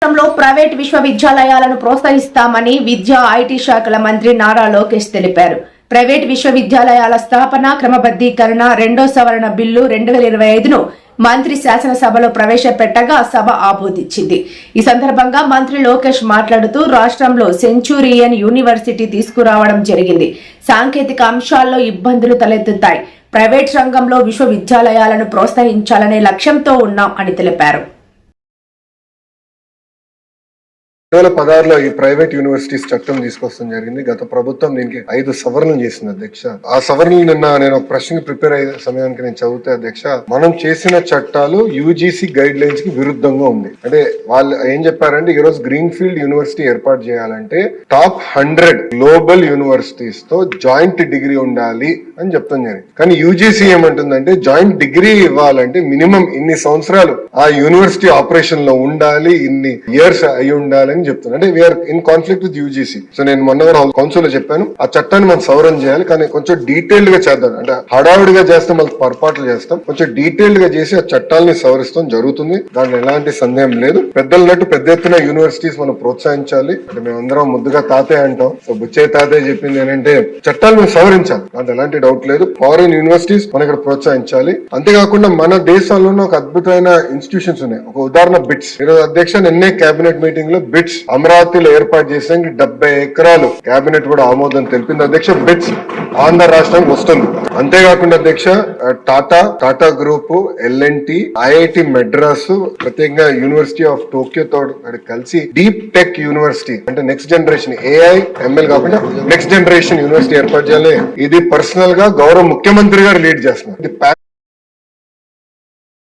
రాష్ట్రంలో ప్రైవేట్ విశ్వవిద్యాలయాలను ప్రోత్సహిస్తామని విద్యా ఐటీ శాఖల మంత్రి నారా లోకేష్ తెలిపారు. ప్రైవేట్ విశ్వవిద్యాలయాల స్థాపన, క్రమబద్దీకరణ రెండో సవరణ బిల్లు 2025ను మంత్రి శాసనసభలో ప్రవేశపెట్టగా సభ ఆమోదించింది. ఈ సందర్భంగా మంత్రి లోకేష్ మాట్లాడుతూ రాష్ట్రంలో సెంచూరియన్ యూనివర్సిటీ తీసుకురావడం జరిగింది. సాంకేతిక అంశాల్లో ఇబ్బందులు తలెత్తుతాయి. ప్రైవేట్ రంగంలో విశ్వవిద్యాలయాలను ప్రోత్సహించాలనే లక్ష్యంతో ఉన్నాం అని తెలిపారు. 2016లో ఈ ప్రైవేట్ యూనివర్సిటీస్ చట్టం తీసుకొస్తాం జరిగింది. గత ప్రభుత్వం దీనికి 5 సవరణలు చేసింది అధ్యక్ష. ఆ సవరణలు నిన్న నేను ఒక ప్రశ్నకి ప్రిపేర్ అయ్యే సమయానికి నేను చదివితే అధ్యక్ష, మనం చేసిన చట్టాలు యూజీసీ గైడ్ లైన్స్ కి విరుద్ధంగా ఉంది. అంటే వాళ్ళు ఏం చెప్పారంటే ఈ రోజు గ్రీన్ ఫీల్డ్ యూనివర్సిటీ ఏర్పాటు చేయాలంటే టాప్ 100 గ్లోబల్ యూనివర్సిటీస్ తో జాయింట్ డిగ్రీ ఉండాలి అని చెప్తాం జరిగింది. కానీ యూజీసీ ఏమంటుందంటే జాయింట్ డిగ్రీ ఇవ్వాలంటే మినిమం ఇన్ని సంవత్సరాలు ఆ యూనివర్సిటీ ఆపరేషన్ లో ఉండాలి, ఇన్ని ఇయర్స్ అయి ఉండాలి అని చెప్తున్నారు. అంటే we're in conflict with UGC. So నేను మొన్న కౌన్సిల్ లో చెప్పాను, ఆ చట్టాన్ని మనం సవరణ చేయాలి, కానీ కొంచెం డీటెయిల్డ్ గా చేద్దాం. అంటే హడావుడిగా చేస్తాం, మనకు పొరపాట్లు చేస్తాం. కొంచెం డీటెయిల్డ్ గా చేసి ఆ చట్టాలని సవరిస్తాం జరుగుతుంది. దాంట్లో ఎలాంటి సందేహం లేదు. పెద్దలన్నట్టు పెద్ద ఎత్తున యూనివర్సిటీస్ మనం ప్రోత్సహించాలి. అంటే మేమందరం ముద్దుగా తాతే అంటాం. సో బుచ్చయ్య తాతే చెప్పింది ఏంటంటే చట్టాలు మేము సవరించాలి, దాంట్లో ఎలాంటి డౌట్ లేదు. ఫారిన్ యూనివర్సిటీస్ మనం ఇక్కడ ప్రోత్సహించాలి. అంతేకాకుండా మన దేశంలోనే ఒక అద్భుతమైన ఇన్స్టిట్యూషన్స్ ఉన్నాయి. ఒక ఉదాహరణ బిట్స్. ఈరోజు అధ్యక్ష నిన్నే కేబినెట్ మీటింగ్ లో బిట్స్ అమరావతిలో ఏర్పాటు చేసేందుకు 70 ఎకరాలు కేబినెట్ కూడా ఆమోదం తెలిపింది అధ్యక్ష. బిట్స్ ఆంధ్ర రాష్ట్రానికి వస్తుంది. అంతేకాకుండా అధ్యక్ష Tata group, LNT, IIT Madras, ప్రత్యేకంగా యూనివర్సిటీ ఆఫ్ టోక్యో తో కలిసి డీప్ టెక్ యూనివర్సిటీ అంటే నెక్స్ట్ జనరేషన్ AI ML కాకుండా నెక్స్ట్ జనరేషన్ యూనివర్సిటీ ఏర్పాటు చేయాలి. ఇది పర్సనల్ గా గౌరవ ముఖ్యమంత్రి గారు లీడ్ చేస్తున్నారు.